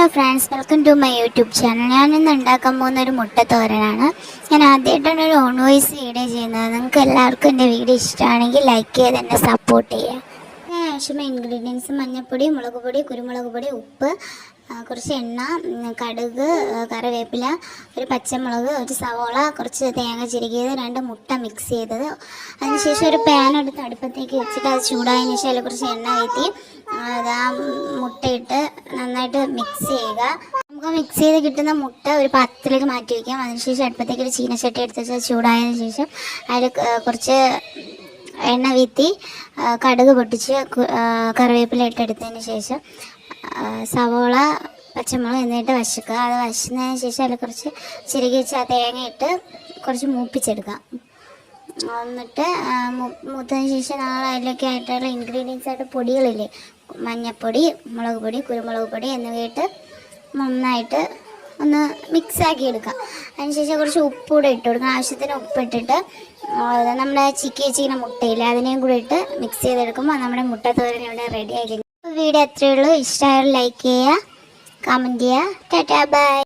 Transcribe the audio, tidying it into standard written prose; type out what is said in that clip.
Hello friends, welcome to my YouTube channel. ഞാനിന്ന് ഉണ്ടാക്കാൻ പോകുന്ന ഒരു മുട്ടത്തോരനാണ്. ഞാൻ ആദ്യമായിട്ടാണ് ഒരു ഓൺ വോയിസ് വീഡിയോ ചെയ്യുന്നത്. നിങ്ങൾക്ക് എല്ലാവർക്കും എൻ്റെ വീഡിയോ ഇഷ്ടമാണെങ്കിൽ ലൈക്ക് ചെയ്ത് എന്നെ സപ്പോർട്ട് ചെയ്യുക. ആവശ്യമായ ഇൻഗ്രീഡിയൻസ്: മഞ്ഞൾപ്പൊടി, മുളക് പൊടി, കുരുമുളക് പൊടി, ഉപ്പ്, കുറച്ച് എണ്ണ, കടുക്, കറിവേപ്പില, ഒരു പച്ചമുളക്, ഒരു സവോള, കുറച്ച് തേങ്ങ ചിരകിയത്, 2 മുട്ട മിക്സ് ചെയ്തത്. അതിനുശേഷം ഒരു പാൻ എടുത്ത് അടുപ്പത്തേക്ക് വെച്ചിട്ട് അത് ചൂടായതിനു ശേഷം അതിൽ കുറച്ച് എണ്ണ ഊറ്റി ആ മുട്ടയിട്ട് നന്നായിട്ട് മിക്സ് ചെയ്യുക. നമുക്ക് മിക്സ് ചെയ്ത് കിട്ടുന്ന മുട്ട ഒരു പാത്രത്തിലേക്ക് മാറ്റി വയ്ക്കാം. അതിനുശേഷം അടുപ്പത്തേക്ക് ഒരു ചീനച്ചട്ടി എടുത്ത് വെച്ചാൽ ചൂടായതിനു ശേഷം അതിൽ കുറച്ച് എണ്ണ വീത്തി കടുക് പൊട്ടിച്ച് കറിവേപ്പില ഇട്ടെടുത്തതിന് ശേഷം സവോള, പച്ചമുളക് എന്നിട്ട് വശക്കുക. അത് വശന്നതിന് ശേഷം അതിൽ കുറച്ച് ചിരകി വെച്ച് ആ തേങ്ങ ഇട്ട് കുറച്ച് മൂപ്പിച്ചെടുക്കാം. എന്നിട്ട് മൂത്തതിന് ശേഷം നമ്മൾ അതിലൊക്കെ ആയിട്ടുള്ള ഇൻഗ്രീഡിയൻസ് ആയിട്ട് പൊടികളില്ലേ, മഞ്ഞൾപ്പൊടി, മുളക് പൊടി, കുരുമുളക് പൊടി എന്നിവയിട്ട് നന്നായിട്ട് ഒന്ന് മിക്സാക്കി എടുക്കാം. അതിനുശേഷം കുറച്ച് ഉപ്പൂടെ ഇട്ട് കൊടുക്കാം. ആവശ്യത്തിന് ഉപ്പിട്ടിട്ട് നമ്മുടെ ചിക്കി വെച്ചിരിക്കുന്ന മുട്ടയില്ലേ അതിനെയും കൂടെ ഇട്ട് മിക്സ് ചെയ്തെടുക്കുമ്പോൾ നമ്മുടെ മുട്ടത്തോരൻ ഇവിടെ റെഡി ആയിരിക്കും. വീഡിയോ അത്രയേ ഉള്ളൂ. ഇഷ്ടമായാലും ലൈക്ക് ചെയ്യുക, കമൻറ്റ് ചെയ്യുക. Tata bye.